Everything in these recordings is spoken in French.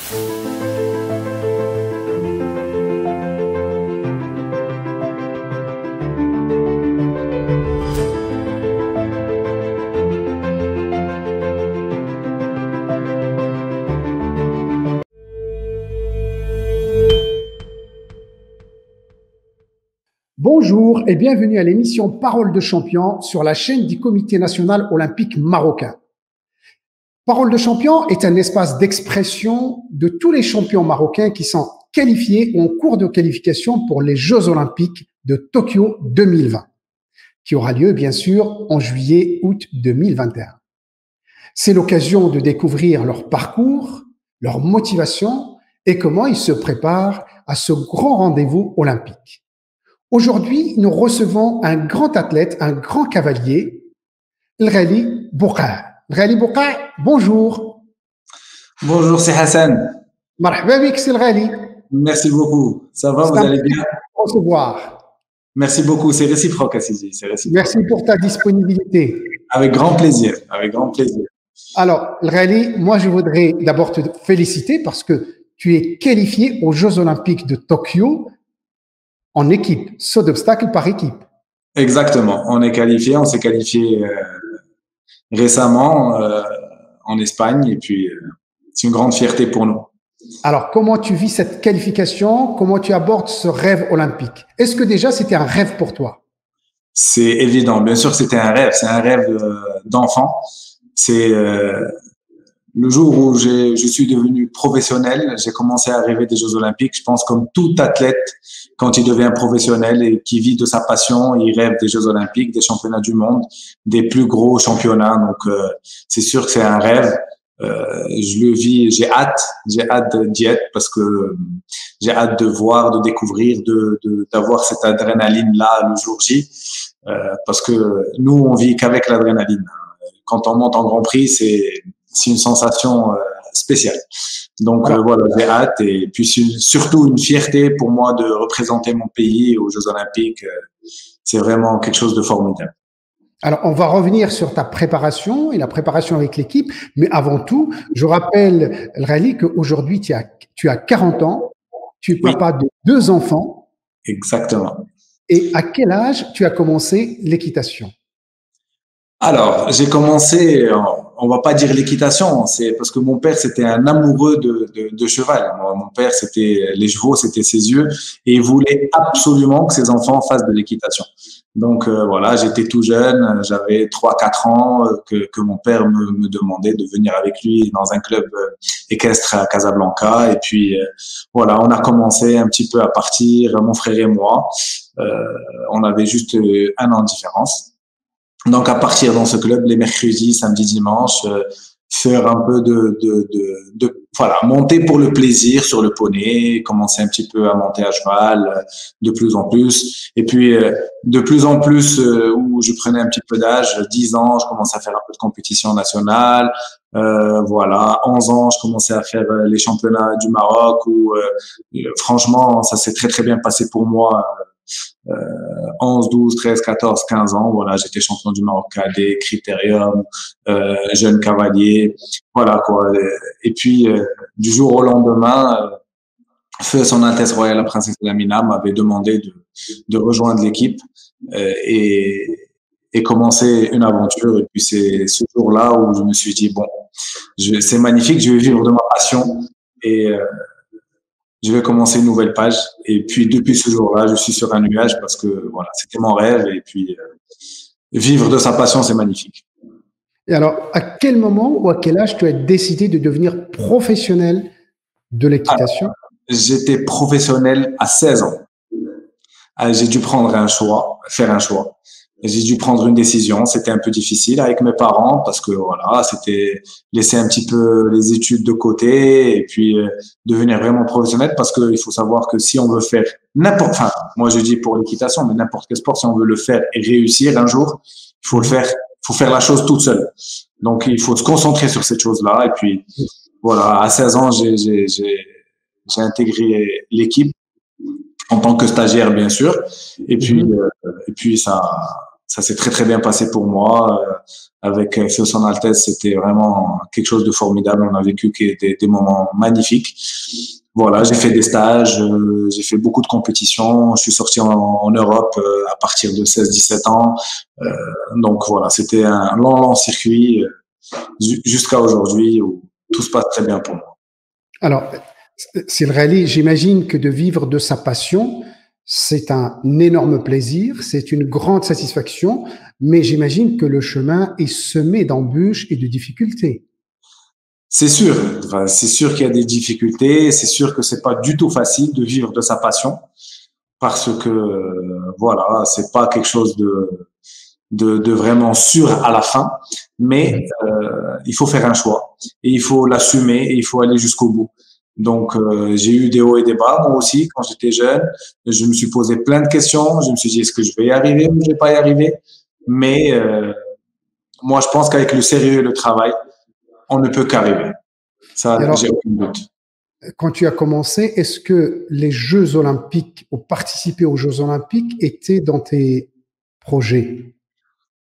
Bonjour et bienvenue à l'émission Parole de champion sur la chaîne du Comité national olympique marocain. Parole de champion est un espace d'expression de tous les champions marocains qui sont qualifiés ou en cours de qualification pour les Jeux olympiques de Tokyo 2020, qui aura lieu bien sûr en juillet-août 2021. C'est l'occasion de découvrir leur parcours, leur motivation et comment ils se préparent à ce grand rendez-vous olympique. Aujourd'hui, nous recevons un grand athlète, un grand cavalier, El Ghali Bouqa. El Ghali Bouqa, bonjour. Bonjour, c'est Hassan. Marhaba bik, c'est El Ghali. Merci beaucoup. Ça va, vous allez bien? Recevoir. Merci beaucoup, c'est réciproque, Assisi. C'est réciproque. Merci pour ta disponibilité. Avec grand plaisir, avec grand plaisir. Alors, El Ghali, moi, je voudrais d'abord te féliciter parce que tu es qualifié aux Jeux olympiques de Tokyo en équipe, saut d'obstacles par équipe. Exactement, on s'est qualifié récemment en Espagne et puis c'est une grande fierté pour nous. Alors, comment tu vis cette qualification? Comment tu abordes ce rêve olympique? Est-ce que déjà c'était un rêve pour toi? C'est évident, bien sûr c'était un rêve, c'est un rêve d'enfant. C'est le jour où je suis devenu professionnel, j'ai commencé à rêver des Jeux Olympiques. Je pense comme tout athlète, quand il devient professionnel et qui vit de sa passion, il rêve des Jeux Olympiques, des championnats du monde, des plus gros championnats. Donc, c'est sûr que c'est un rêve. Je le vis, j'ai hâte d'y être parce que j'ai hâte de voir, de découvrir, d'avoir cette adrénaline-là le jour J. Parce que nous, on vit qu'avec l'adrénaline. Quand on monte en Grand Prix, c'est une sensation spéciale. Donc voilà, j'ai hâte et puis surtout une fierté pour moi de représenter mon pays aux Jeux Olympiques. C'est vraiment quelque chose de formidable. Alors, on va revenir sur ta préparation et la préparation avec l'équipe, mais avant tout, je rappelle, El Ghali, qu'aujourd'hui, tu as 40 ans, tu es papa de 2 enfants. Exactement. Et à quel âge tu as commencé l'équitation? Alors, j'ai commencé, on va pas dire l'équitation, c'est parce que mon père, c'était un amoureux de cheval. Mon père, les chevaux, c'était ses yeux et il voulait absolument que ses enfants fassent de l'équitation. Donc, voilà, j'étais tout jeune, j'avais 3-4 ans, que mon père me demandait de venir avec lui dans un club équestre à Casablanca. Et puis, voilà, on a commencé un petit peu à partir, mon frère et moi. On avait juste 1 an de différence. Donc, à partir dans ce club, les mercredis, samedis, dimanches, faire un peu voilà, monter pour le plaisir sur le poney, commencer un petit peu à monter à cheval, de plus en plus. Et puis, de plus en plus, où je prenais un petit peu d'âge, 10 ans, je commençais à faire un peu de compétition nationale. Voilà, 11 ans, je commençais à faire les championnats du Maroc où, franchement, ça s'est très, très bien passé pour moi. 11, 12, 13, 14, 15 ans, voilà, j'étais champion du Maroc cadet, critérium, jeune cavalier, voilà quoi. Et puis du jour au lendemain, feu Son Altesse Royale la Princesse Lamina m'avait demandé de rejoindre l'équipe et commencer une aventure. Et puis c'est ce jour-là où je me suis dit bon, c'est magnifique, je vais vivre de ma passion et je vais commencer une nouvelle page. Et puis, depuis ce jour-là, je suis sur un nuage parce que voilà, c'était mon rêve. Et puis, vivre de sa passion, c'est magnifique. Et alors, à quel moment ou à quel âge tu as décidé de devenir professionnel de l'équitation? J'étais professionnel à 16 ans. J'ai dû faire un choix. J'ai dû prendre une décision. C'était un peu difficile avec mes parents parce que voilà, c'était laisser un petit peu les études de côté et puis devenir vraiment professionnel parce que il faut savoir que si on veut faire enfin, moi je dis pour l'équitation, mais n'importe quel sport, si on veut le faire et réussir un jour, il faut faire la chose toute seule. Donc il faut se concentrer sur cette chose-là et puis voilà, à 16 ans, j'ai intégré l'équipe en tant que stagiaire bien sûr et puis ça Ça s'est très très bien passé pour moi. Avec Feu Son Altesse, c'était vraiment quelque chose de formidable. On a vécu des moments magnifiques. Voilà, j'ai fait des stages, j'ai fait beaucoup de compétitions. Je suis sorti en Europe à partir de 16-17 ans. Donc voilà, c'était un long circuit jusqu'à aujourd'hui où tout se passe très bien pour moi. Alors, Sylrali, j'imagine que de vivre de sa passion, c'est un énorme plaisir, c'est une grande satisfaction, mais j'imagine que le chemin est semé d'embûches et de difficultés. C'est sûr, enfin, c'est sûr qu'il y a des difficultés, c'est sûr que c'est pas du tout facile de vivre de sa passion parce que voilà, c'est pas quelque chose de vraiment sûr à la fin, mais il faut faire un choix et il faut l'assumer et il faut aller jusqu'au bout. Donc j'ai eu des hauts et des bas moi aussi quand j'étais jeune. Je me suis posé plein de questions. Je me suis dit est-ce que je vais y arriver ou je vais pas y arriver. Mais moi je pense qu'avec le sérieux et le travail, on ne peut qu'arriver. Ça, Alors, j'ai aucun doute. quand tu as commencé, est-ce que les Jeux Olympiques ou participer aux Jeux Olympiques étaient dans tes projets?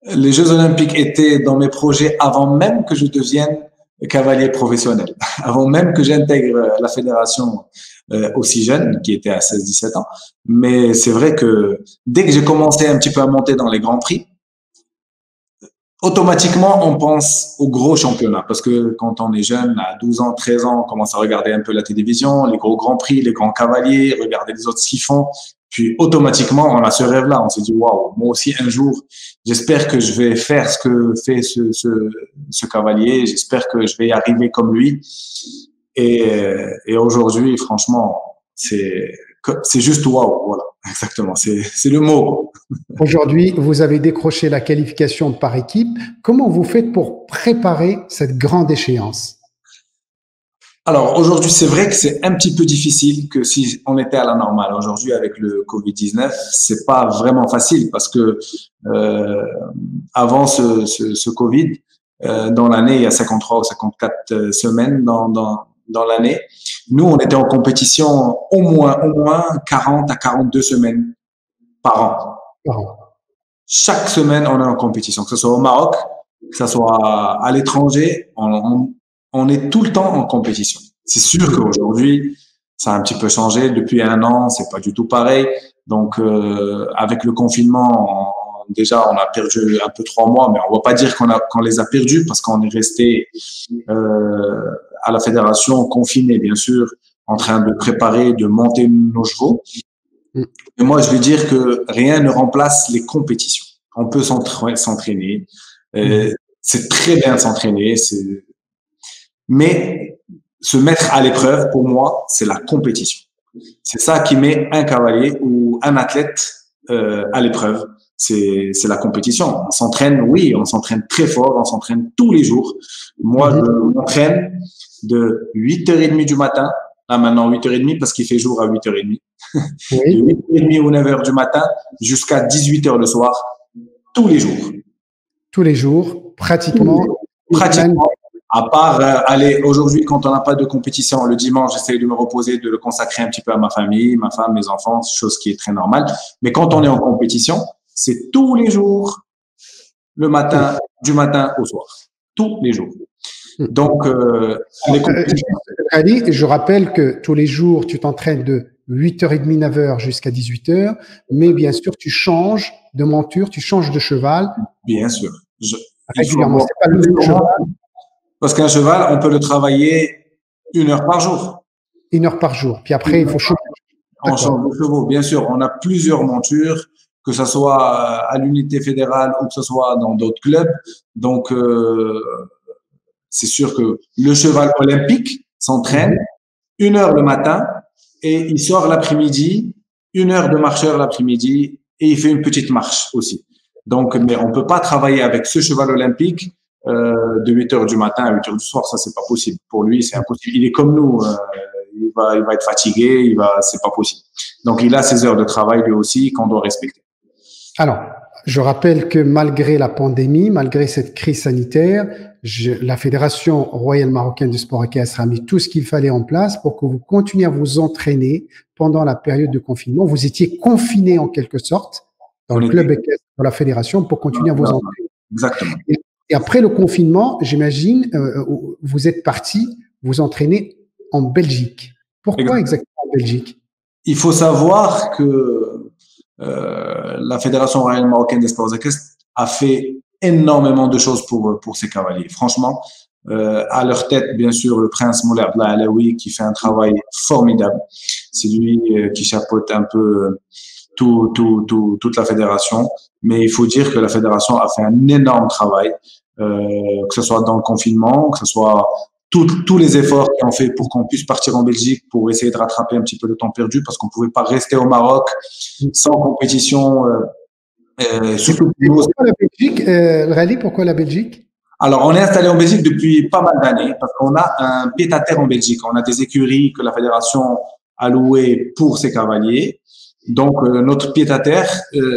Les Jeux Olympiques étaient dans mes projets avant même que je devienne cavalier professionnel, avant même que j'intègre la fédération aussi jeune, qui était à 16-17 ans. Mais c'est vrai que dès que j'ai commencé un petit peu à monter dans les grands prix, automatiquement, on pense aux gros championnats parce que quand on est jeune, à 12 ans, 13 ans, on commence à regarder un peu la télévision, les gros grands prix, les grands cavaliers, regarder les autres ce qu'ils font. Puis automatiquement, on a ce rêve-là. On se dit, waouh, moi aussi, un jour, j'espère que je vais faire ce que fait ce cavalier. J'espère que je vais y arriver comme lui. Et aujourd'hui, franchement, c'est juste waouh. Voilà, exactement. C'est le mot. Aujourd'hui, vous avez décroché la qualification par équipe. Comment vous faites pour préparer cette grande échéance? Alors aujourd'hui, c'est vrai que c'est un petit peu difficile que si on était à la normale. Aujourd'hui, avec le Covid-19, c'est pas vraiment facile parce que euh, avant ce Covid, dans l'année, il y a 53 ou 54 semaines dans l'année. Nous, on était en compétition au moins 40 à 42 semaines par an. Chaque semaine, on est en compétition, que ce soit au Maroc, que ce soit à l'étranger, on est tout le temps en compétition. C'est sûr qu'aujourd'hui, ça a un petit peu changé. Depuis un an, c'est pas du tout pareil. Donc, avec le confinement, déjà, on a perdu un peu 3 mois, mais on va pas dire qu'on les a perdus parce qu'on est resté à la fédération confiné, bien sûr, en train de préparer, de monter nos chevaux. Et moi, je veux dire que rien ne remplace les compétitions. On peut s'entraîner. C'est très bien de s'entraîner. Mais se mettre à l'épreuve, pour moi, c'est la compétition. C'est ça qui met un cavalier ou un athlète à l'épreuve. C'est la compétition. On s'entraîne, oui, on s'entraîne très fort, on s'entraîne tous les jours. Moi, je m'entraîne de 8h30 du matin, là maintenant 8h30 parce qu'il fait jour à 8h30, Oui. de 8h30 ou 9h du matin jusqu'à 18h le soir, tous les jours. Tous les jours, pratiquement. Pratiquement. À part aller aujourd'hui, quand on n'a pas de compétition, le dimanche, j'essaie de me reposer, de le consacrer un petit peu à ma famille, ma femme, mes enfants, chose qui est très normale. Mais quand on est en compétition, c'est tous les jours, le matin, du matin au soir. Tous les jours. Donc, les compétitions. Ali, je rappelle que tous les jours, tu t'entraînes de 8h30, 9h jusqu'à 18h, mais bien sûr, tu changes de monture, tu changes de cheval. Bien sûr. Régulièrement, c'est pas le même cheval. Parce qu'un cheval, on peut le travailler 1 heure par jour. 1 heure par jour. Puis après, il faut changer. On change de chevaux, bien sûr. On a plusieurs montures, que ce soit à l'unité fédérale ou que ce soit dans d'autres clubs. Donc, c'est sûr que le cheval olympique s'entraîne 1 heure le matin et il sort l'après-midi, 1 heure de marcheur l'après-midi et il fait une petite marche aussi. Donc, mais on peut pas travailler avec ce cheval olympique de 8h du matin à 8h du soir, ça c'est pas possible. Pour lui, c'est impossible. Il est comme nous, il va être fatigué, c'est pas possible. Donc, il a ses heures de travail lui aussi qu'on doit respecter. Alors, je rappelle que malgré la pandémie, malgré cette crise sanitaire, la Fédération royale marocaine de sport équestre a mis tout ce qu'il fallait en place pour que vous continuiez à vous entraîner pendant la période de confinement. Vous étiez confiné en quelque sorte dans le club équestre pour la fédération pour continuer à vous entraîner. Exactement. Et après le confinement, j'imagine, vous êtes parti vous entraîner en Belgique. Pourquoi exactement en Belgique? Il faut savoir que la Fédération royale marocaine des sports équestres a fait énormément de choses pour ces cavaliers. Franchement, à leur tête, bien sûr, le prince Moulay Abdallah Alaoui qui fait un travail formidable. C'est lui qui chapeaute un peu toute la fédération. Mais il faut dire que la fédération a fait un énorme travail, que ce soit dans le confinement, que ce soit tous les efforts qu'ils ont fait pour qu'on puisse partir en Belgique pour essayer de rattraper un petit peu le temps perdu parce qu'on pouvait pas rester au Maroc sans compétition. Surtout pourquoi la Belgique, Rally, pourquoi la Belgique? Alors, on est installé en Belgique depuis pas mal d'années parce qu'on a un pied-à-terre en Belgique. On a des écuries que la fédération a louées pour ses cavaliers. Donc, notre pied-à-terre,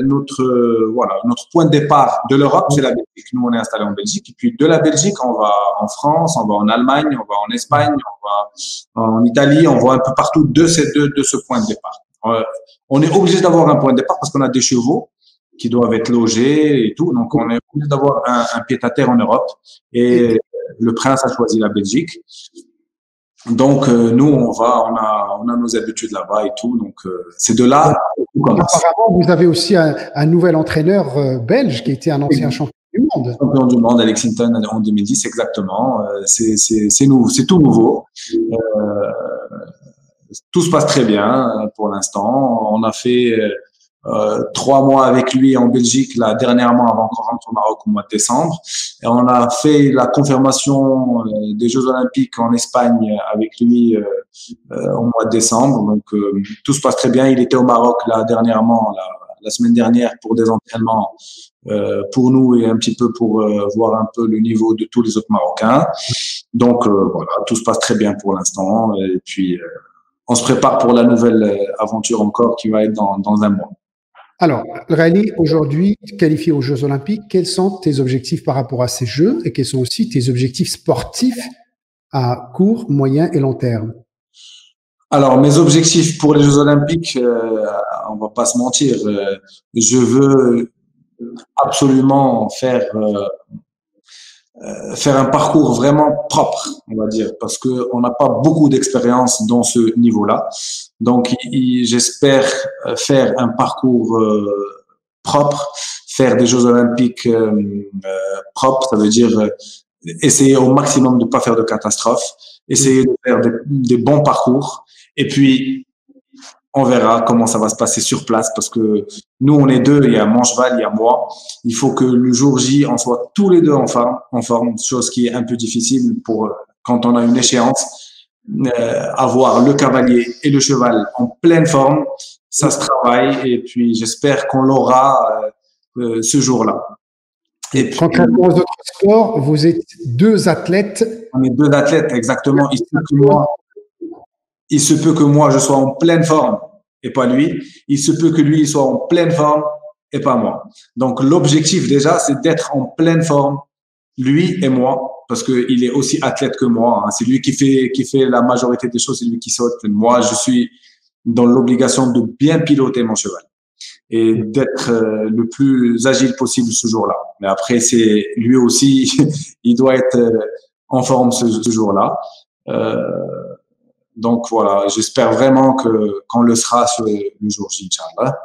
notre point de départ de l'Europe, c'est la Belgique. Nous, on est installé en Belgique. Et puis, de la Belgique, on va en France, on va en Allemagne, on va en Espagne, on va en Italie, on va un peu partout de ce point de départ. On est obligé d'avoir un point de départ parce qu'on a des chevaux qui doivent être logés et tout. Donc, on est obligé d'avoir un pied-à-terre en Europe. Et le prince a choisi la Belgique. Donc, nous, on a nos habitudes là-bas et tout. Donc, c'est de là qu'on commence. Apparemment, vous avez aussi un nouvel entraîneur belge qui a été un ancien champion du monde. Champion du monde, Alex Hinton, en 2010, exactement. C'est nouveau, c'est tout nouveau. Tout se passe très bien pour l'instant. On a fait 3 mois avec lui en Belgique, là, dernièrement, avant qu'on rentre au Maroc au mois de décembre. Et on a fait la confirmation des Jeux Olympiques en Espagne avec lui au mois de décembre. Donc, tout se passe très bien. Il était au Maroc, là, dernièrement, la semaine dernière, pour des entraînements pour nous et un petit peu pour voir un peu le niveau de tous les autres Marocains. Donc, voilà, tout se passe très bien pour l'instant. Et puis, on se prépare pour la nouvelle aventure encore qui va être dans un mois. Alors, Rally, aujourd'hui, qualifié aux Jeux Olympiques, quels sont tes objectifs par rapport à ces Jeux et quels sont aussi tes objectifs sportifs à court, moyen et long terme? Alors, mes objectifs pour les Jeux Olympiques, on va pas se mentir, je veux absolument faire un parcours vraiment propre, on va dire, parce que on n'a pas beaucoup d'expérience dans ce niveau-là. Donc, j'espère faire un parcours propre, faire des Jeux Olympiques propres, ça veut dire essayer au maximum de ne pas faire de catastrophes, essayer de faire des bons parcours, et puis on verra comment ça va se passer sur place parce que nous, on est deux, il y a mon cheval, il y a moi. Il faut que le jour J, on soit tous les deux en forme, chose qui est un peu difficile pour quand on a une échéance. Avoir le cavalier et le cheval en pleine forme, ça se travaille et puis j'espère qu'on l'aura ce jour-là. Et puis, contrairement aux autres sports, vous êtes deux athlètes. On est deux athlètes, exactement. Il se peut que moi, je sois en pleine forme et pas lui. Il se peut que lui, il soit en pleine forme et pas moi. Donc, l'objectif déjà, c'est d'être en pleine forme, lui et moi, parce qu'il est aussi athlète que moi. Hein. C'est lui qui fait la majorité des choses, c'est lui qui saute. Moi, je suis dans l'obligation de bien piloter mon cheval et d'être le plus agile possible ce jour-là. Mais après, c'est lui aussi, il doit être en forme ce jour-là. Donc voilà, j'espère vraiment qu'on le sera le jour J, Inch'Allah.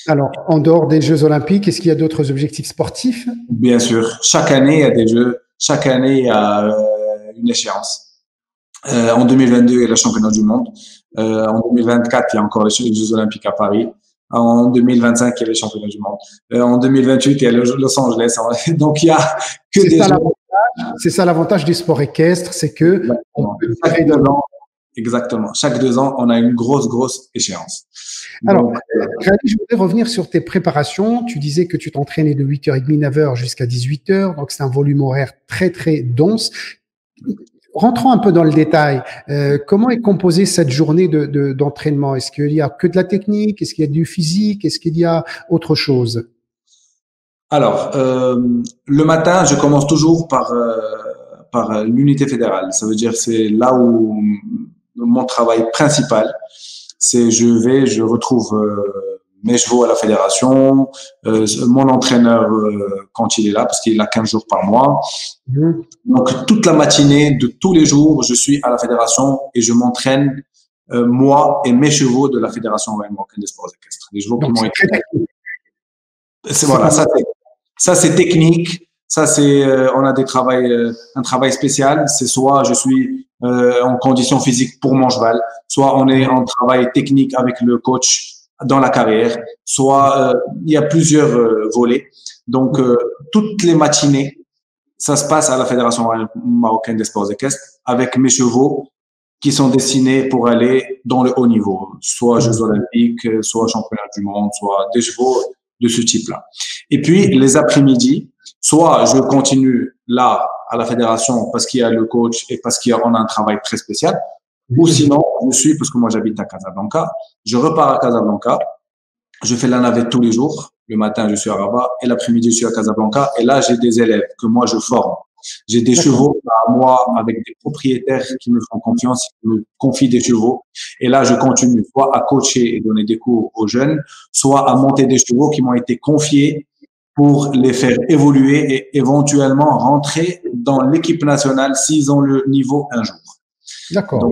Alors, en dehors des Jeux Olympiques, est-ce qu'il y a d'autres objectifs sportifs? Bien sûr. Chaque année, il y a des Jeux. Chaque année, il y a une échéance. En 2022, il y a le championnat du monde. En 2024, il y a encore les Jeux Olympiques à Paris. En 2025, il y a les championnats du monde. En 2028, il y a Los Angeles. Donc, il y a que des Jeux. C'est ça l'avantage du sport équestre, c'est que on peut chaque 2 ans. Exactement. Chaque 2 ans, on a une grosse échéance. Alors, je voudrais revenir sur tes préparations. Tu disais que tu t'entraînais de 8h30, 9h jusqu'à 18h. Donc, c'est un volume horaire très, très dense. Rentrons un peu dans le détail. Comment est composée cette journée d'entraînement? Est-ce qu'il y a que de la technique? Est-ce qu'il y a du physique? Est-ce qu'il y a autre chose? Alors, le matin, je commence toujours par l'unité fédérale. Ça veut dire c'est là où mon travail principal, c'est je retrouve mes chevaux à la fédération, mon entraîneur quand il est là, parce qu'il est là 15 jours par mois. Donc, toute la matinée de tous les jours, je suis à la fédération et je m'entraîne, moi et mes chevaux de la Fédération marocaine des sports équestres. Les chevaux qui m'ont été… Voilà, ça c'est technique. Ça, c'est, on a un travail spécial. C'est soit je suis en condition physique pour mon cheval, soit on est en travail technique avec le coach dans la carrière, soit il y a plusieurs volets. Donc, toutes les matinées, ça se passe à la Fédération marocaine des sports équestres avec mes chevaux qui sont destinés pour aller dans le haut niveau, soit Jeux olympiques, soit championnat du monde, soit des chevaux de ce type-là. Et puis, les après-midi, soit je continue là à la fédération parce qu'il y a le coach et parce qu'on a un travail très spécial, ou sinon, je suis, parce que moi j'habite à Casablanca, je repars à Casablanca, je fais la navette tous les jours, le matin je suis à Rabat et l'après-midi je suis à Casablanca, et là j'ai des élèves que moi je forme. J'ai des chevaux à moi avec des propriétaires qui me font confiance, qui me confient des chevaux. Et là, je continue soit à coacher et donner des cours aux jeunes, soit à monter des chevaux qui m'ont été confiés pour les faire évoluer et éventuellement rentrer dans l'équipe nationale s'ils ont le niveau un jour. D'accord.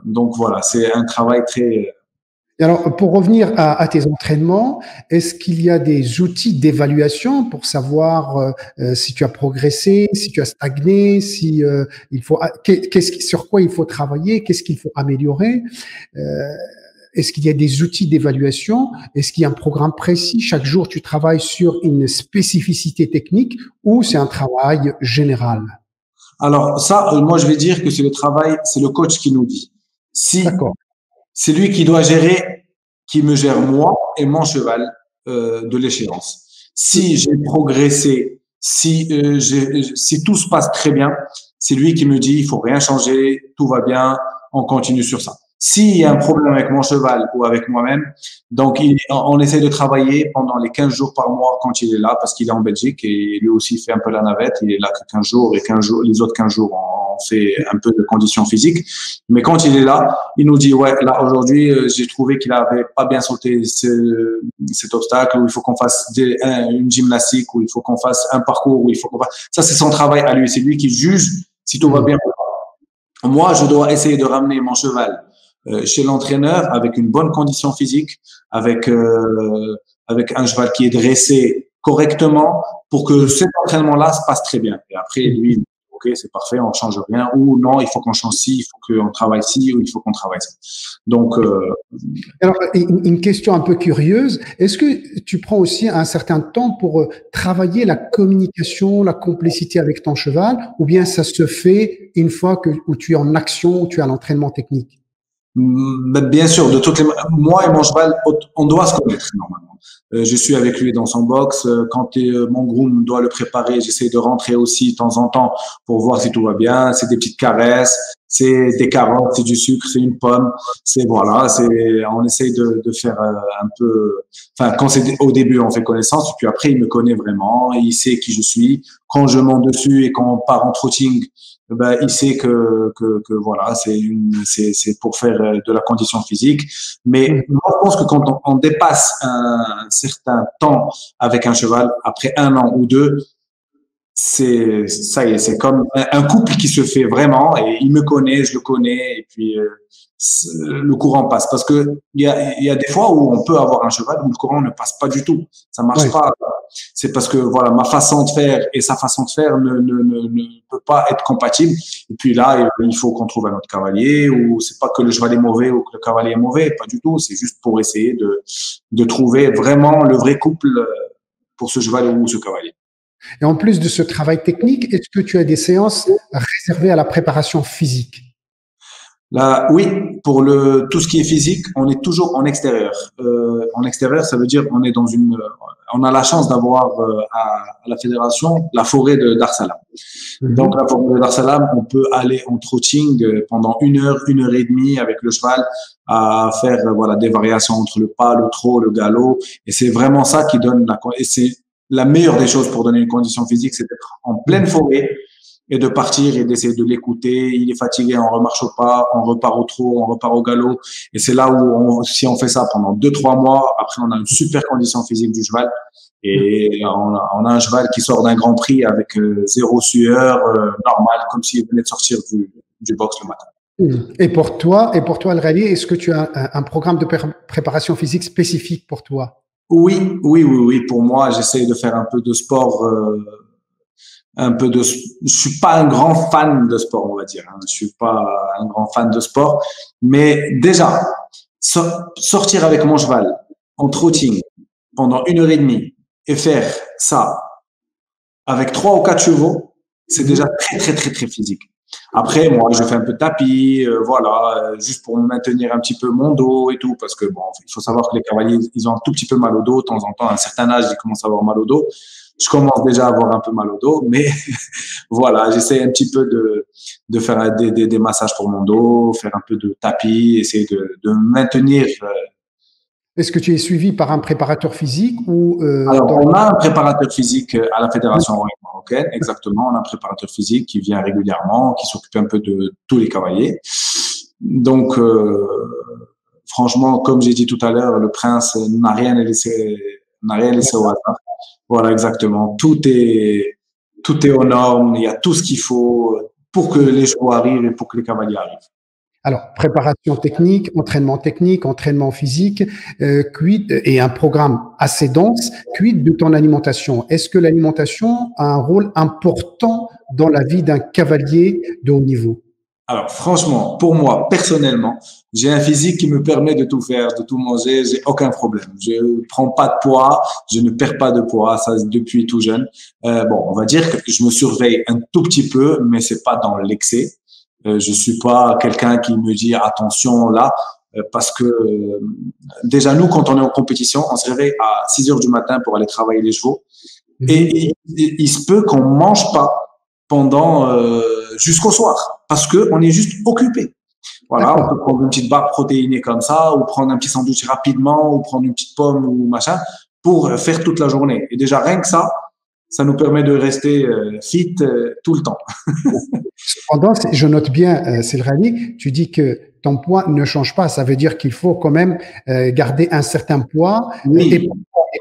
Donc voilà, c'est un travail très… Et alors, pour revenir à tes entraînements, est-ce qu'il y a des outils d'évaluation pour savoir si tu as progressé, si tu as stagné, si il faut sur quoi il faut travailler, qu'est-ce qu'il faut améliorer? Est-ce qu'il y a des outils d'évaluation? Est-ce qu'il y a un programme précis? Chaque jour, tu travailles sur une spécificité technique ou c'est un travail général? Alors ça, moi je vais dire que c'est le travail, c'est le coach qui nous dit. Si D'accord. c'est lui qui doit gérer, qui me gère moi et mon cheval de l'échéance. Si j'ai progressé, si tout se passe très bien, c'est lui qui me dit il faut rien changer, tout va bien, on continue sur ça. S'il y a un problème avec mon cheval ou avec moi-même, donc on essaie de travailler pendant les 15 jours par mois quand il est là, parce qu'il est en Belgique et lui aussi fait un peu la navette. Il est là que 15 jours et 15 jours, les autres 15 jours, on fait un peu de conditions physiques. Mais quand il est là, il nous dit ouais, là aujourd'hui, j'ai trouvé qu'il avait pas bien sauté cet obstacle, où il faut qu'on fasse une gymnastique, où il faut qu'on fasse un parcours, où il faut qu'on fasse… Ça, c'est son travail à lui. C'est lui qui juge si tout va bien. Moi, je dois essayer de ramener mon cheval chez l'entraîneur avec une bonne condition physique, avec un cheval qui est dressé correctement pour que cet entraînement-là se passe très bien. Et après, lui, ok, c'est parfait, on change rien, ou non, il faut qu'on change ci, il faut qu'on travaille ci, ou il faut qu'on travaille ça. Donc, alors, une question un peu curieuse. Est-ce que tu prends aussi un certain temps pour travailler la communication, la complicité avec ton cheval, ou bien ça se fait une fois où tu es en action, où tu as l'entraînement technique? bien sûr, moi et mon cheval, on doit se connaître normalement. Je suis avec lui dans son box. Quand mon groom doit le préparer, j'essaie de rentrer aussi de temps en temps pour voir si tout va bien. C'est des petites caresses, c'est des carottes, c'est du sucre, c'est une pomme. On essaie de faire un peu. Enfin, quand c'est au début, on fait connaissance, et puis après, il me connaît vraiment, il sait qui je suis. Quand je monte dessus et quand on part en trotting, ben, il sait que voilà, c'est pour faire de la condition physique. Mais moi, je pense que quand on dépasse un certain temps avec un cheval, après 1 an ou 2, ça y est, c'est comme un couple qui se fait vraiment, et il me connaît, je le connais, et puis le courant passe. Parce que il y a des fois où on peut avoir un cheval où le courant ne passe pas du tout, ça marche pas. C'est parce que voilà, ma façon de faire et sa façon de faire ne peut pas être compatible. Et puis là, il faut qu'on trouve un autre cavalier, ou c'est pas que le cheval est mauvais ou que le cavalier est mauvais, pas du tout. C'est juste pour essayer de trouver vraiment le vrai couple pour ce cheval ou ce cavalier. Et en plus de ce travail technique, est-ce que tu as des séances réservées à la préparation physique? Là, oui, pour tout ce qui est physique, on est toujours en extérieur. En extérieur, ça veut dire on a la chance d'avoir à la fédération la forêt de Dar Salam. Donc la forêt de Dar Salam, on peut aller en trotting pendant 1 heure et demie avec le cheval, à faire des variations entre le pas, le trot, le galop, et c'est vraiment ça qui donne et c'est la meilleure des choses pour donner une condition physique, c'est d'être en pleine forêt et de partir et d'essayer de l'écouter. Il est fatigué, on remarche au pas, on repart au trot, on repart au galop. Et c'est là où si on fait ça pendant 2-3 mois, après on a une super condition physique du cheval. Et on a un cheval qui sort d'un Grand Prix avec zéro sueur, normal, comme s'il venait de sortir du box le matin. Et pour toi, Al Ghali, est-ce que tu as un programme de préparation physique spécifique pour toi? Oui. Pour moi, j'essaie de faire un peu de sport, je suis pas un grand fan de sport, on va dire. Je suis pas un grand fan de sport, mais déjà sortir avec mon cheval en trotting pendant 1 heure et demie et faire ça avec 3 ou 4 chevaux, c'est déjà très physique. Après, moi, je fais un peu de tapis, juste pour maintenir un petit peu mon dos et tout, parce que bon, il faut savoir que les cavaliers, ils ont un tout petit peu mal au dos de temps en temps. À un certain âge, ils commencent à avoir mal au dos. Je commence déjà à avoir un peu mal au dos, mais voilà, j'essaie un petit peu de faire des massages pour mon dos, faire un peu de tapis, essayer de maintenir. Est-ce que tu es suivi par un préparateur physique ou Alors, on a un préparateur physique à la Fédération royale marocaine, exactement. On a un préparateur physique qui vient régulièrement, qui s'occupe un peu de tous les cavaliers. Donc, franchement, comme j'ai dit tout à l'heure, le prince n'a rien laissé au hasard. Voilà, exactement. Tout est aux normes. Il y a tout ce qu'il faut pour que les chevaux arrivent et pour que les cavaliers arrivent. Alors, préparation technique, entraînement physique, et un programme assez dense. Quid de ton alimentation? Est-ce que l'alimentation a un rôle important dans la vie d'un cavalier de haut niveau? Alors, franchement, pour moi, personnellement, j'ai un physique qui me permet de tout faire, de tout manger, j'ai aucun problème. Je prends pas de poids, je ne perds pas de poids, ça depuis tout jeune. On va dire que je me surveille un tout petit peu, mais c'est pas dans l'excès. Je suis pas quelqu'un qui me dit attention là, parce que déjà nous, quand on est en compétition, on se réveille à 6 heures du matin pour aller travailler les chevaux, et il se peut qu'on mange pas pendant jusqu'au soir, parce que on est juste occupé. Voilà, on peut prendre une petite barre protéinée comme ça, ou prendre un petit sandwich rapidement, ou prendre une petite pomme ou machin, pour faire toute la journée. Et déjà rien que ça nous permet de rester fit tout le temps. Cependant, je note bien, Selrani, tu dis que ton poids ne change pas. Ça veut dire qu'il faut quand même garder un certain poids, Oui. et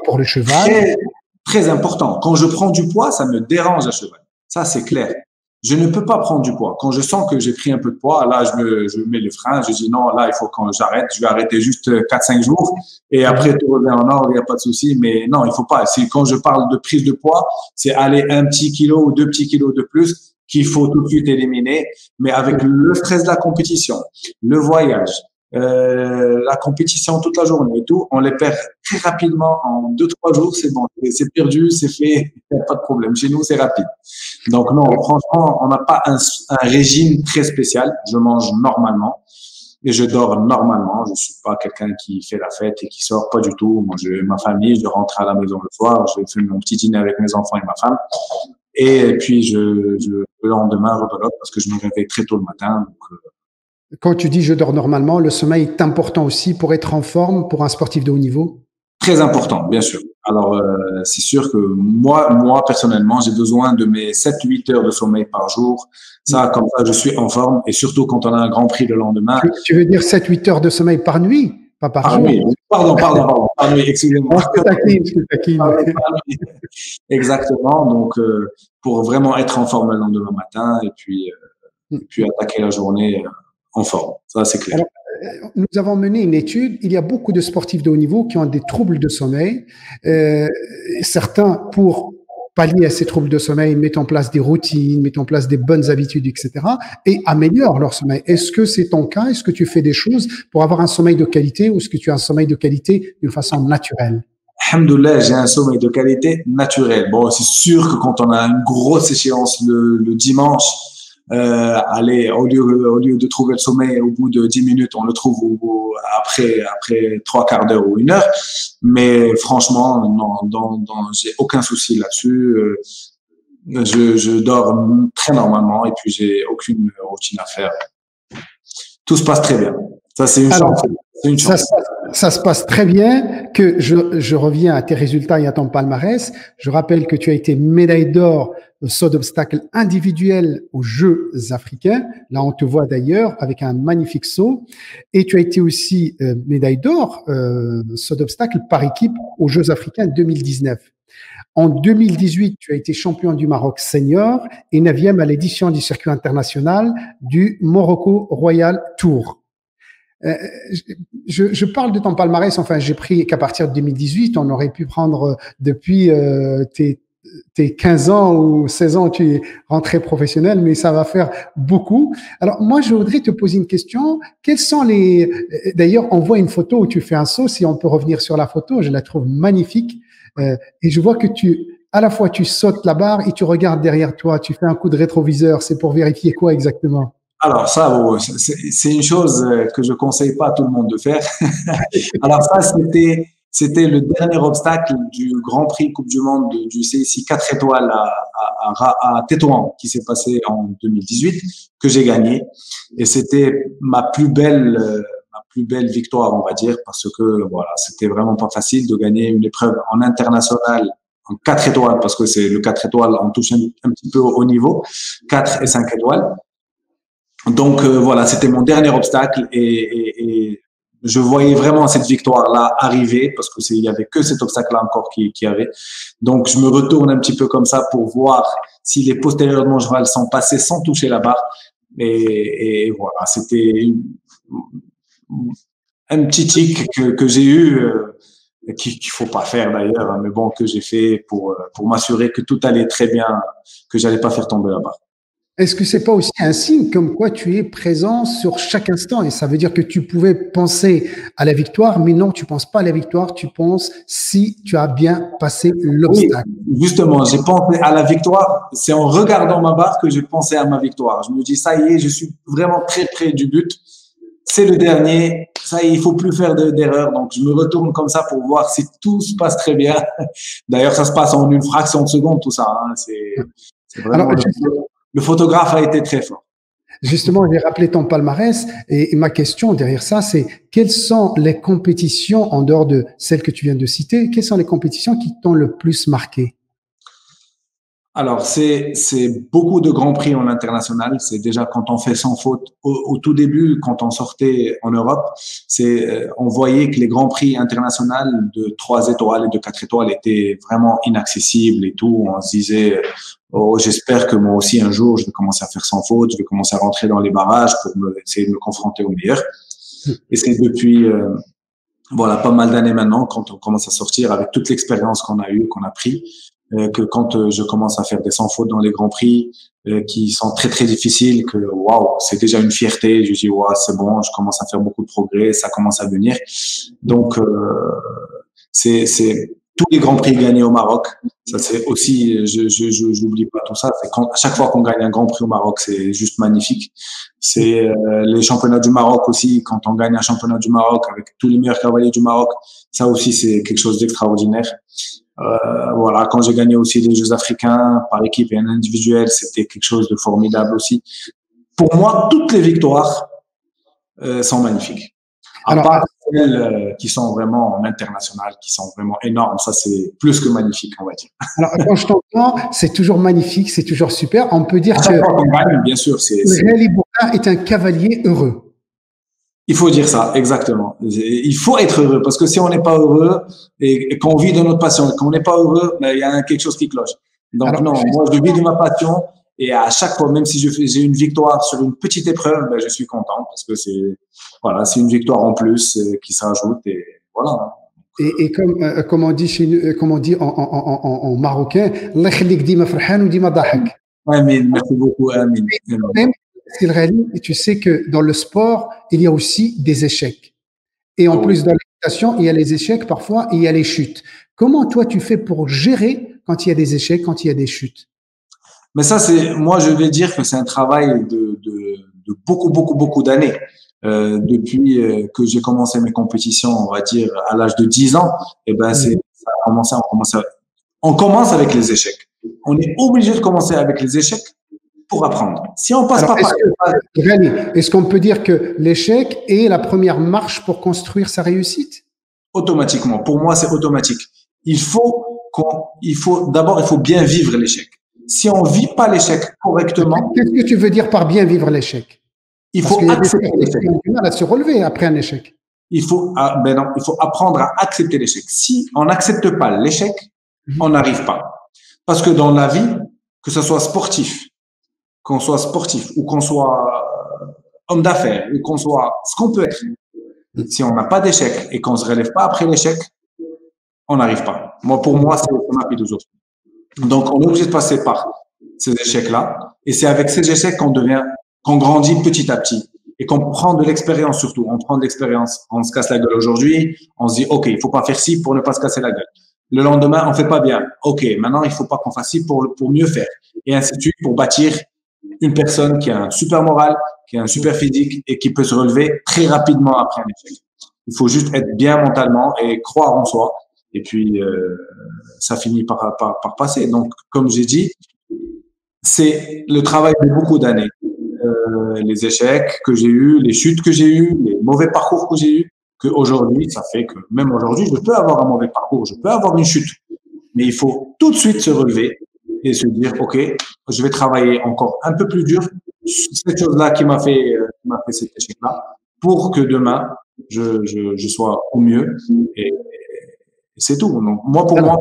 pour le cheval. Très important. Quand je prends du poids, ça me dérange à cheval. Ça, c'est clair. Je ne peux pas prendre du poids. Quand je sens que j'ai pris un peu de poids, là, je mets le frein. Je dis non, là, il faut que j'arrête. Je vais arrêter juste 4-5 jours. Et après, tout revient en ordre, il n'y a pas de souci. Mais non, il faut pas. Quand je parle de prise de poids, c'est aller 1 petit kilo ou 2 petits kilos de plus qu'il faut tout de suite éliminer. Mais avec le stress de la compétition, le voyage, la compétition toute la journée et tout, on les perd très rapidement en 2-3 jours, c'est bon, c'est perdu, c'est fait, il n'y a pas de problème. Chez nous, c'est rapide. Donc non, franchement, on n'a pas un régime très spécial. Je mange normalement et je dors normalement. Je suis pas quelqu'un qui fait la fête et qui sort, pas du tout. Moi, j'ai ma famille, je rentre à la maison le soir, je fais mon petit dîner avec mes enfants et ma femme. Et puis, le lendemain, rebelote parce que je me réveille très tôt le matin. Donc, quand tu dis je dors normalement, le sommeil est important aussi pour être en forme pour un sportif de haut niveau? Très important, bien sûr. Alors, c'est sûr que moi personnellement, j'ai besoin de mes 7-8 heures de sommeil par jour. Ça, comme ça, je suis en forme. Et surtout quand on a un Grand Prix le lendemain. Tu veux dire 7-8 heures de sommeil par nuit, pas par jour? Oui. Pardon. Par nuit, excusez-moi. Je te taquine. Exactement. Donc, pour vraiment être en forme le lendemain matin et puis attaquer la journée en forme. Ça, c'est clair. Alors, nous avons mené une étude. Il y a beaucoup de sportifs de haut niveau qui ont des troubles de sommeil. Certains, pour pallier à ces troubles de sommeil, mettent en place des routines, mettent en place des bonnes habitudes, etc. et améliorent leur sommeil. Est-ce que c'est ton cas? Est-ce que tu fais des choses pour avoir un sommeil de qualité ou est-ce que tu as un sommeil de qualité d'une façon naturelle? Alhamdoulilah, j'ai un sommeil de qualité naturelle. Bon, c'est sûr que quand on a une grosse échéance le dimanche, allez, au lieu de trouver le sommeil au bout de 10 minutes, on le trouve après 3/4 d'heure ou 1 heure. Mais franchement, non, j'ai aucun souci là-dessus. Je dors très normalement et puis j'ai aucune routine à faire. Tout se passe très bien. Ça, c'est une chance. C'est une chance. Ça se passe très bien. Que je reviens à tes résultats et à ton palmarès. Je rappelle que tu as été médaille d'or saut d'obstacle individuel aux Jeux africains. Là, on te voit d'ailleurs avec un magnifique saut. Et tu as été aussi médaille d'or, saut d'obstacle par équipe aux Jeux africains 2019. En 2018, tu as été champion du Maroc senior et 9e à l'édition du circuit international du Morocco Royal Tour. Je parle de ton palmarès, enfin, j'ai pris qu'à partir de 2018, on aurait pu prendre depuis tes 15 ans ou 16 ans, tu es rentré professionnel, mais ça va faire beaucoup. Alors, moi, je voudrais te poser une question. Quels sont les... D'ailleurs, on voit une photo où tu fais un saut. Si on peut revenir sur la photo, je la trouve magnifique. Et je vois que à la fois, tu sautes la barre et tu regardes derrière toi. Tu fais un coup de rétroviseur. C'est pour vérifier quoi exactement? Alors ça, c'est une chose que je conseille pas à tout le monde de faire. Alors ça, c'était le dernier obstacle du Grand Prix Coupe du Monde du CIC 4 étoiles à Tétouan qui s'est passé en 2018 que j'ai gagné. Et c'était ma plus belle victoire, on va dire, parce que voilà, c'était vraiment pas facile de gagner une épreuve en international en 4 étoiles, parce que c'est le 4 étoiles, on touche un petit peu au niveau, 4 et 5 étoiles. Donc voilà, c'était mon dernier obstacle et je voyais vraiment cette victoire-là arriver parce que il y avait que cet obstacle-là encore qui avait. Donc je me retourne un petit peu comme ça pour voir si les postérieurs de mon cheval sont passés sans toucher la barre. Et voilà, c'était un petit tic que j'ai eu, qu'il faut pas faire d'ailleurs, hein, mais bon, que j'ai fait pour m'assurer que tout allait très bien, que j'allais pas faire tomber la barre. Est-ce que c'est pas aussi un signe comme quoi tu es présent sur chaque instant et ça veut dire que tu pouvais penser à la victoire, mais non, tu penses pas à la victoire, tu penses si tu as bien passé l'obstacle. Oui, justement, j'ai pensé à la victoire. C'est en regardant ma barre que j'ai pensé à ma victoire. Je me dis, ça y est, je suis vraiment très près du but. C'est le dernier. Ça y est, il faut plus faire d'erreur. Donc, je me retourne comme ça pour voir si tout se passe très bien. D'ailleurs, ça se passe en une fraction de seconde, tout ça. Hein. C'est vraiment... Alors, le photographe a été très fort. justement, j'ai rappelé ton palmarès et ma question derrière ça, c'est quelles sont les compétitions en dehors de celles que tu viens de citer, quelles sont les compétitions qui t'ont le plus marqué? Alors, c'est beaucoup de grands prix en international. C'est déjà quand on fait sans faute au tout début, quand on sortait en Europe, on voyait que les grands prix internationaux de 3 étoiles et de 4 étoiles étaient vraiment inaccessibles et tout. On se disait, oh, j'espère que moi aussi un jour je vais commencer à faire sans faute, je vais commencer à rentrer dans les barrages pour essayer de me confronter aux meilleurs. Et c'est depuis voilà pas mal d'années maintenant, quand on commence à sortir avec toute l'expérience qu'on a eue, qu'on a pris. Que quand je commence à faire des sans fautes dans les grands prix qui sont très très difficiles, que waouh, c'est déjà une fierté. Je dis waouh, c'est bon, je commence à faire beaucoup de progrès, ça commence à venir. Donc c'est tous les grands prix gagnés au Maroc. Ça c'est aussi, je n'oublie pas tout ça. C'est à chaque fois qu'on gagne un grand prix au Maroc, c'est juste magnifique. C'est les championnats du Maroc aussi. Quand on gagne un championnat du Maroc avec tous les meilleurs cavaliers du Maroc, ça aussi c'est quelque chose d'extraordinaire. Voilà, quand j'ai gagné aussi les Jeux africains par équipe et en individuel, c'était quelque chose de formidable aussi. Pour moi, toutes les victoires sont magnifiques. À part celles qui sont vraiment en international, qui sont vraiment énormes, ça c'est plus que magnifique, on va dire. Alors, quand je t'entends, c'est toujours magnifique, c'est toujours super. On peut dire à chaque fois qu'on gagne, bien sûr, Rally Bourka est un cavalier heureux. Il faut dire ça, exactement. Il faut être heureux parce que si on n'est pas heureux et qu'on vit de notre passion et qu'on n'est pas heureux, ben, il y a quelque chose qui cloche. Donc alors, non, moi je vis de ma passion et à chaque fois, même si j'ai une victoire sur une petite épreuve, ben, je suis content parce que c'est une victoire en plus qui s'ajoute et voilà. Et comme on dit en marocain, Allah yakhlik dima farhan ou dima dahak. Amin, merci beaucoup, Amin. C'est le rallye, et tu sais que dans le sport, il y a aussi des échecs. Et en plus, dans l'équitation, il y a les échecs parfois et il y a les chutes. Comment toi, tu fais pour gérer quand il y a des échecs, quand il y a des chutes? Mais ça, moi, je vais dire que c'est un travail de beaucoup d'années. Depuis que j'ai commencé mes compétitions, on va dire, à l'âge de 10 ans, et ben, on commence avec les échecs. On est obligé de commencer avec les échecs pour apprendre. Si on passe est-ce qu'on peut dire que l'échec est la première marche pour construire sa réussite? Automatiquement. Pour moi, c'est automatique. D'abord, il faut bien vivre l'échec. si on vit pas l'échec correctement, qu'est-ce que tu veux dire par bien vivre l'échec? il Parce faut qu'il y a des accepter sportifs l'échec. qui ont du mal à se relever après un échec. Ben non, il faut apprendre à accepter l'échec. Si on n'accepte pas l'échec, on n'arrive pas. Parce que dans la vie, que ce soit sportif, qu'on soit sportif ou qu'on soit homme d'affaires ou qu'on soit ce qu'on peut être, si on n'a pas d'échec et qu'on se relève pas après l'échec, on n'arrive pas. Pour moi, c'est ma philosophie. Donc, on est obligé de passer par ces échecs-là. Et c'est avec ces échecs qu'on grandit petit à petit et qu'on prend de l'expérience surtout. On prend de l'expérience. On se casse la gueule aujourd'hui. On se dit, OK, il faut pas faire ci pour ne pas se casser la gueule. Le lendemain, on fait pas bien. OK, maintenant, il faut pas qu'on fasse ci pour mieux faire. Et ainsi de suite pour bâtir une personne qui a un super moral, qui a un super physique et qui peut se relever très rapidement après un échec. Il faut juste être bien mentalement et croire en soi. Et puis, ça finit par passer. Donc, comme j'ai dit, c'est le travail de beaucoup d'années. Les échecs que j'ai eus, les chutes que j'ai eues, les mauvais parcours que j'ai eus, qu'aujourd'hui, ça fait que même aujourd'hui, je peux avoir un mauvais parcours, je peux avoir une chute. Mais il faut tout de suite se relever et se dire, OK, je vais travailler encore un peu plus dur sur cette chose-là qui m'a fait cet échec-là pour que demain, je sois au mieux. Et c'est tout. Donc, pour moi,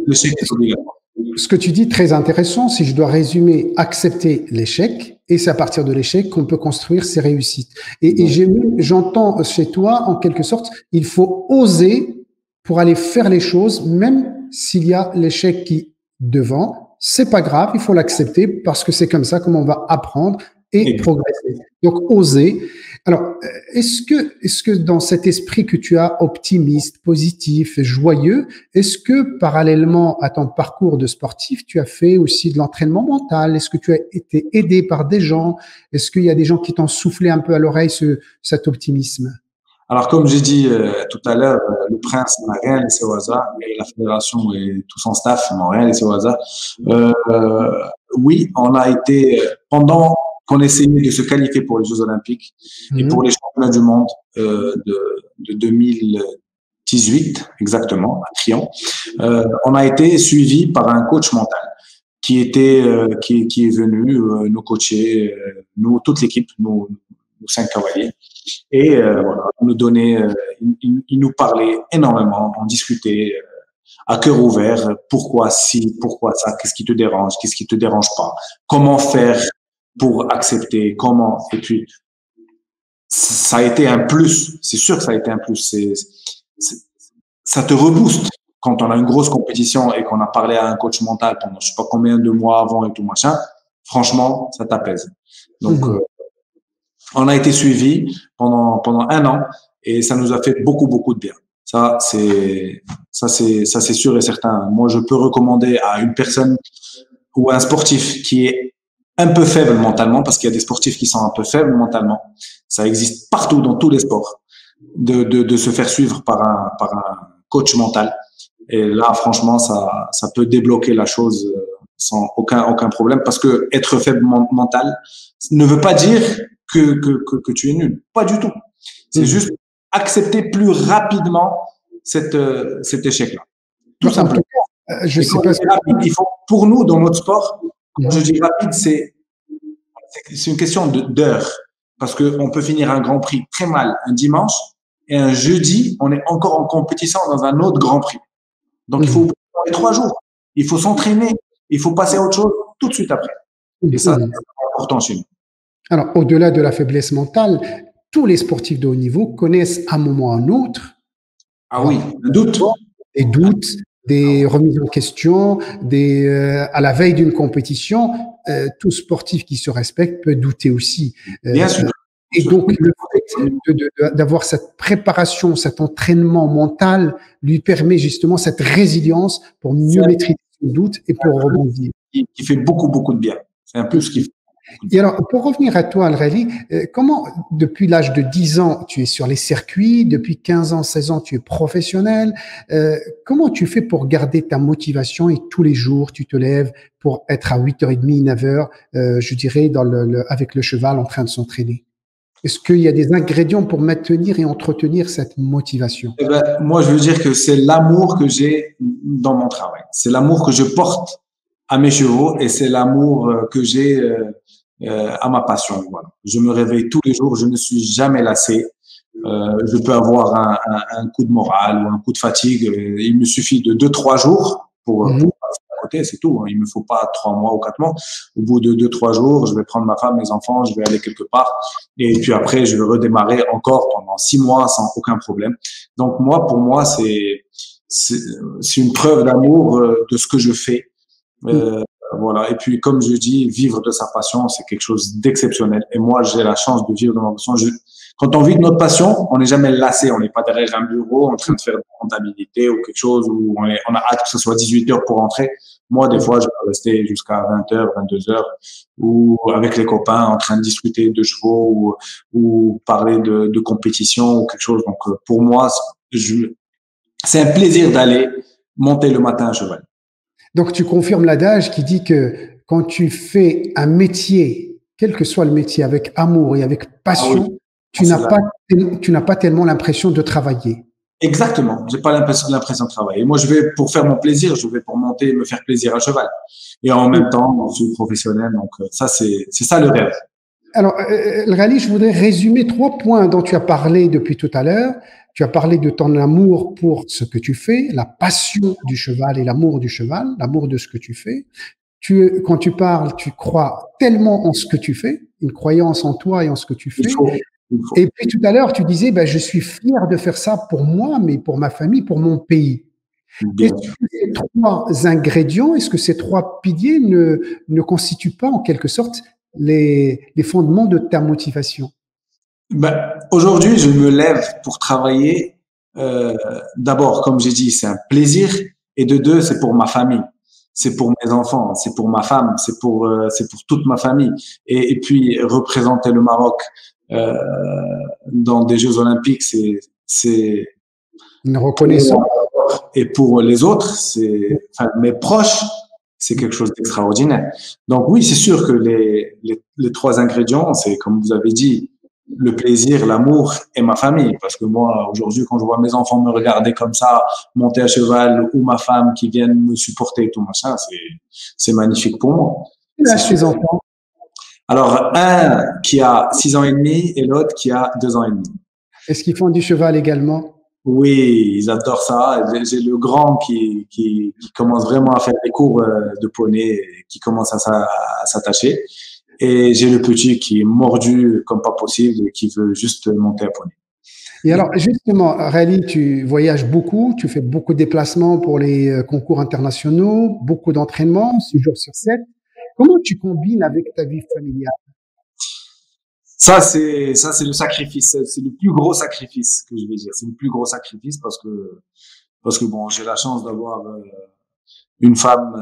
l'échec est obligatoire. Ce que tu dis, très intéressant. Si je dois résumer, accepter l'échec, et c'est à partir de l'échec qu'on peut construire ses réussites. Et j'entends chez toi, en quelque sorte, il faut oser pour aller faire les choses, même s'il y a l'échec qui devant. C'est pas grave, il faut l'accepter parce que c'est comme ça qu'on va apprendre et progresser. Donc, oser. Alors, est-ce que dans cet esprit que tu as optimiste, positif, joyeux, est-ce que parallèlement à ton parcours de sportif, tu as fait aussi de l'entraînement mental? Est-ce que tu as été aidé par des gens? Est-ce qu'il y a des gens qui t'ont soufflé un peu à l'oreille cet optimisme? Alors, comme j'ai dit tout à l'heure, le Prince n'a rien laissé au hasard et la fédération et tout son staff n'ont rien laissé au hasard. Oui, on a été, pendant qu'on essayait de se qualifier pour les Jeux Olympiques et pour les championnats du monde de 2018, exactement, à Trian, on a été suivi par un coach mental qui est venu nous coacher, nous, toute l'équipe, nous 5 cavaliers. Et voilà, nous donnait, il nous parlait énormément, on discutait à cœur ouvert, pourquoi ci, pourquoi ça, qu'est-ce qui te dérange, qu'est-ce qui te dérange pas, comment faire pour accepter, comment, et puis ça a été un plus, c'est sûr que ça a été un plus, ça te rebooste quand on a une grosse compétition et qu'on a parlé à un coach mental pendant je sais pas combien de mois avant et tout machin, franchement, ça t'apaise. Donc, on a été suivi pendant un an et ça nous a fait beaucoup de bien. Ça c'est sûr et certain. Moi, je peux recommander à une personne ou à un sportif qui est un peu faible mentalement, parce qu'il y a des sportifs qui sont un peu faibles mentalement. Ça existe partout dans tous les sports, de se faire suivre par un coach mental. Et là, franchement, ça peut débloquer la chose sans aucun problème, parce que être faible mental ne veut pas dire que tu es nul. Pas du tout. C'est juste accepter plus rapidement cet échec-là. Tout simplement. Je sais pas. Rapide, il faut, pour nous, dans notre sport, quand je dis rapide, c'est une question d'heure. Parce qu'on peut finir un Grand Prix très mal un dimanche et un jeudi, on est encore en compétition dans un autre Grand Prix. Donc, il faut les 3 jours. Il faut s'entraîner. Il faut passer à autre chose tout de suite après. Et ça, c'est important chez nous. Alors, au-delà de la faiblesse mentale, tous les sportifs de haut niveau connaissent à un moment ou à un autre des doutes, des remises en question, à la veille d'une compétition, tout sportif qui se respecte peut douter aussi. Bien sûr. Et donc, le fait d'avoir cette préparation, cet entraînement mental lui permet justement cette résilience pour mieux maîtriser son doute et pour rebondir. Qui fait beaucoup de bien. C'est un plus qui fait. Et alors, pour revenir à toi, Al-Ghali, comment, depuis l'âge de 10 ans, tu es sur les circuits, depuis 15 ans, 16 ans, tu es professionnel, comment tu fais pour garder ta motivation et tous les jours, tu te lèves pour être à 8h30, 9h, je dirais, avec le cheval en train de s'entraîner? Est-ce qu'il y a des ingrédients pour maintenir et entretenir cette motivation? Moi, je veux dire que c'est l'amour que j'ai dans mon travail. C'est l'amour que je porte à mes chevaux et c'est l'amour que j'ai à ma passion. Voilà. Je me réveille tous les jours, je ne suis jamais lassé. Je peux avoir un coup de morale ou un coup de fatigue. Il me suffit de 2, 3 jours Mhm. pour passer à côté, c'est tout. Il me faut pas 3 mois ou 4 mois. Au bout de 2, 3 jours, je vais prendre ma femme, mes enfants, je vais aller quelque part. Et puis après, je vais redémarrer encore pendant 6 mois sans aucun problème. Donc moi, pour moi, c'est c'est une preuve d'amour de ce que je fais. Euh, voilà. Et puis, comme je dis, vivre de sa passion, c'est quelque chose d'exceptionnel. Et moi, j'ai la chance de vivre de ma passion. Quand on vit de notre passion, on n'est jamais lassé. On n'est pas derrière un bureau en train de faire de la comptabilité ou quelque chose où on a hâte que ce soit 18 heures pour rentrer. Moi, des fois, je peux rester jusqu'à 20 heures, 22 heures ou avec les copains en train de discuter de chevaux ou parler de compétition ou quelque chose. Donc, pour moi, c'est un plaisir d'aller monter le matin à cheval. Donc, tu confirmes l'adage qui dit que quand tu fais un métier, quel que soit le métier, avec amour et avec Ah oui, passion, tu c'est n'as là. pas, tu n'as pas tellement l'impression de travailler. Exactement. J'ai pas l'impression de travailler. Moi, je vais pour faire mon plaisir, je vais pour monter, me faire plaisir à cheval. Et en même temps, je suis professionnel, donc ça, c'est ça le rêve. Alors, El Ghali, je voudrais résumer 3 points dont tu as parlé depuis tout à l'heure. Tu as parlé de ton amour pour ce que tu fais, la passion du cheval et l'amour du cheval, l'amour de ce que tu fais. Quand tu parles, tu crois tellement en ce que tu fais, une croyance en toi et en ce que tu Il fais. faut, il faut. Et puis tout à l'heure, tu disais, ben, je suis fier de faire ça pour moi, mais pour ma famille, pour mon pays. Est-ce Bien sûr. que ces 3 ingrédients, est-ce que ces 3 piliers ne constituent pas en quelque sorte les fondements de ta motivation? Ben, aujourd'hui, je me lève pour travailler. Euh, D'abord, comme j'ai dit, c'est un plaisir. Et de deux, c'est pour ma famille. C'est pour mes enfants, c'est pour ma femme, c'est pour toute ma famille. Et puis, représenter le Maroc euh, dans des Jeux Olympiques, c'est Une pour reconnaissance. moi et pour les autres, enfin, mes proches, c'est quelque chose d'extraordinaire. Donc oui, c'est sûr que les 3 ingrédients, c'est comme vous avez dit, le plaisir, l'amour et ma famille. Parce que moi, aujourd'hui, quand je vois mes enfants me regarder comme ça, monter à cheval, ou ma femme qui vient me supporter et tout machin, c'est magnifique pour moi. Tu C'est lâches tes super. enfants. Alors, un qui a 6 ans et demi et l'autre qui a 2 ans et demi. Est-ce qu'ils font du cheval également? Oui, ils adorent ça. J'ai le grand qui commence vraiment à faire des cours de poney, et qui commence à s'attacher. Et j'ai le petit qui est mordu comme pas possible et qui veut juste monter à poney. Et alors, justement, Rally, tu voyages beaucoup, tu fais beaucoup de déplacements pour les concours internationaux, beaucoup d'entraînements, 6 jours sur 7. Comment tu combines avec ta vie familiale? Ça, c'est le sacrifice. C'est le plus gros sacrifice que je vais dire. C'est le plus gros sacrifice parce que bon, j'ai la chance d'avoir une femme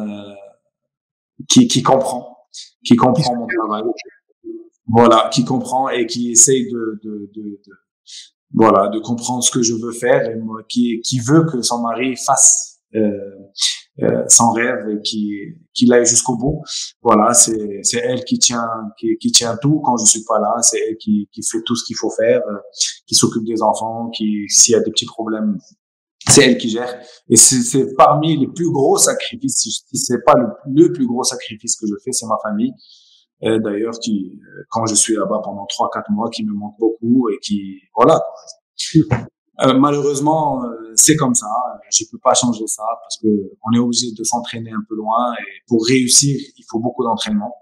qui comprend, qui Qui comprend mon soutient. travail. Voilà, qui comprend et qui essaye voilà, de comprendre ce que je veux faire et moi, qui veut que son mari fasse son rêve et qu'il aille jusqu'au bout. Voilà, c'est elle qui tient tout quand je suis pas là. C'est elle qui fait tout ce qu'il faut faire, qui s'occupe des enfants, qui s'il y a des petits problèmes, c'est elle qui gère. Et c'est parmi les plus gros sacrifices. Si c'est pas le plus gros sacrifice que je fais, c'est ma famille. D'ailleurs, quand je suis là-bas pendant 3, 4 mois, qui me manque beaucoup et qui, voilà. Malheureusement, c'est comme ça. Je peux pas changer ça parce que on est obligé de s'entraîner un peu loin et pour réussir, il faut beaucoup d'entraînement.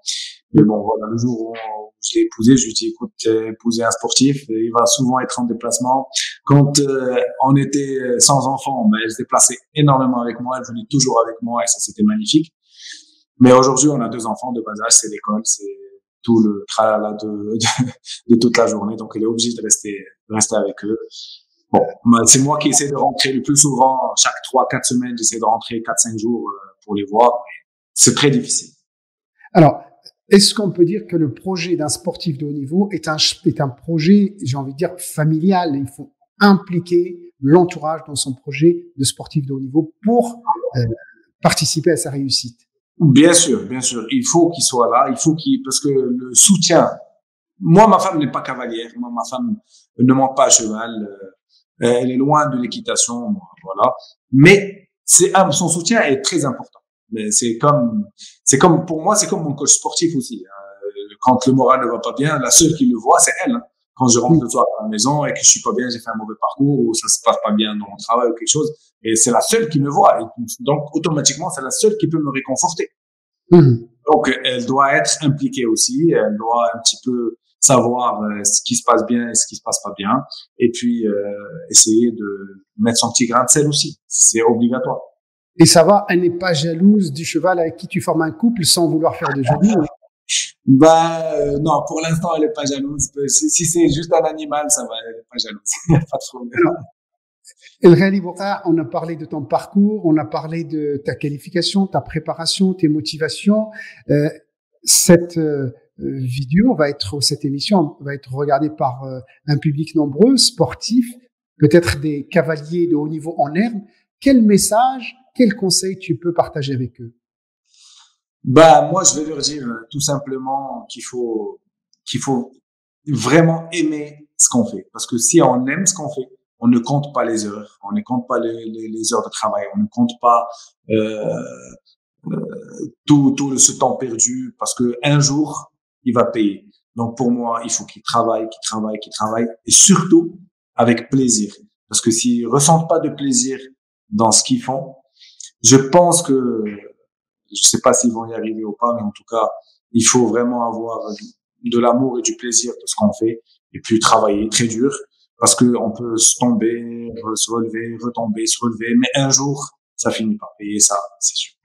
Mais bon, voilà, le jour où je l'ai épousé, je lui ai dit, écoute, épouser un sportif, il va souvent être en déplacement. Quand on était sans enfant, ben, elle se déplaçait énormément avec moi, elle venait toujours avec moi et ça, c'était magnifique. Mais aujourd'hui, on a 2 enfants de bas âge, c'est l'école, c'est tout le tralala de toute la journée. Donc, elle est obligée de rester avec eux. Bon, c'est moi qui essaie de rentrer le plus souvent. Chaque 3, 4 semaines, j'essaie de rentrer 4, 5 jours pour les voir. Mais c'est très difficile. Alors, est-ce qu'on peut dire que le projet d'un sportif de haut niveau est un projet, j'ai envie de dire, familial? Il faut impliquer l'entourage dans son projet de sportif de haut niveau pour euh, participer à sa réussite. Bien sûr, il faut qu'il soit là. Il faut parce que le soutien. Moi, ma femme n'est pas cavalière. Moi, ma femme ne monte pas à cheval. Elle est loin de l'équitation, voilà. Mais son soutien est très important. Mais c'est comme, pour moi, c'est comme mon coach sportif aussi. Quand le moral ne va pas bien, la seule qui le voit, c'est elle. Hein. Quand je rentre le soir à la maison et que je suis pas bien, j'ai fait un mauvais parcours ou ça se passe pas bien dans mon travail ou quelque chose, et c'est la seule qui me voit. Et donc, automatiquement, c'est la seule qui peut me réconforter. Donc, elle doit être impliquée aussi. Elle doit un petit peu savoir ce qui se passe bien et ce qui se passe pas bien. Et puis, essayer de mettre son petit grain de sel aussi. C'est obligatoire. Et ça va, elle n'est pas jalouse du cheval avec qui tu formes un couple sans vouloir faire de jeu de mots. Bah non, pour l'instant, elle est pas jalouse. Si c'est juste un animal, ça va, elle est pas jalouse. Il n'y a pas de problème. Alors, El Ghali Boukhar, on a parlé de ton parcours, on a parlé de ta qualification, ta préparation, tes motivations. Cette vidéo va être, cette émission va être regardée par un public nombreux, sportif, peut-être des cavaliers de haut niveau en herbe. Quel message, quel conseil tu peux partager avec eux? Bah moi, je vais leur dire tout simplement qu'il faut vraiment aimer ce qu'on fait. Parce que si on aime ce qu'on fait, on ne compte pas les heures, on ne compte pas les heures de travail, on ne compte pas euh, tout ce temps perdu, parce que un jour, il va payer. Donc pour moi, il faut qu'ils travaillent, et surtout avec plaisir. Parce que s'ils ressentent pas de plaisir dans ce qu'ils font, je pense que, je sais pas s'ils vont y arriver ou pas, mais en tout cas, il faut vraiment avoir de l'amour et du plaisir de ce qu'on fait, et puis travailler très dur, parce que on peut se tomber, se relever, retomber, se relever, mais un jour, ça finit par payer, ça, c'est sûr.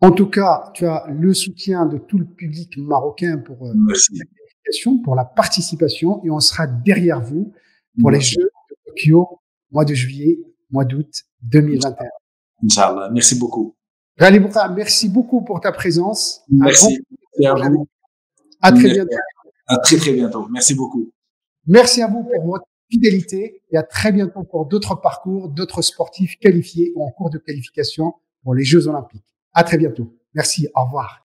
En tout cas, tu as le soutien de tout le public marocain pour Merci. la qualification, pour la participation, et on sera derrière vous pour les Merci. Jeux de Tokyo, mois de juillet, mois d'août 2021. Inch'Allah. Merci beaucoup. Ghali Boukhar, merci beaucoup pour ta présence. Merci. Et à vous. À très bientôt. À très, très bientôt. Merci beaucoup. Merci à vous pour votre fidélité et à très bientôt pour d'autres parcours, d'autres sportifs qualifiés ou en cours de qualification pour les Jeux Olympiques. À très bientôt. Merci. Au revoir.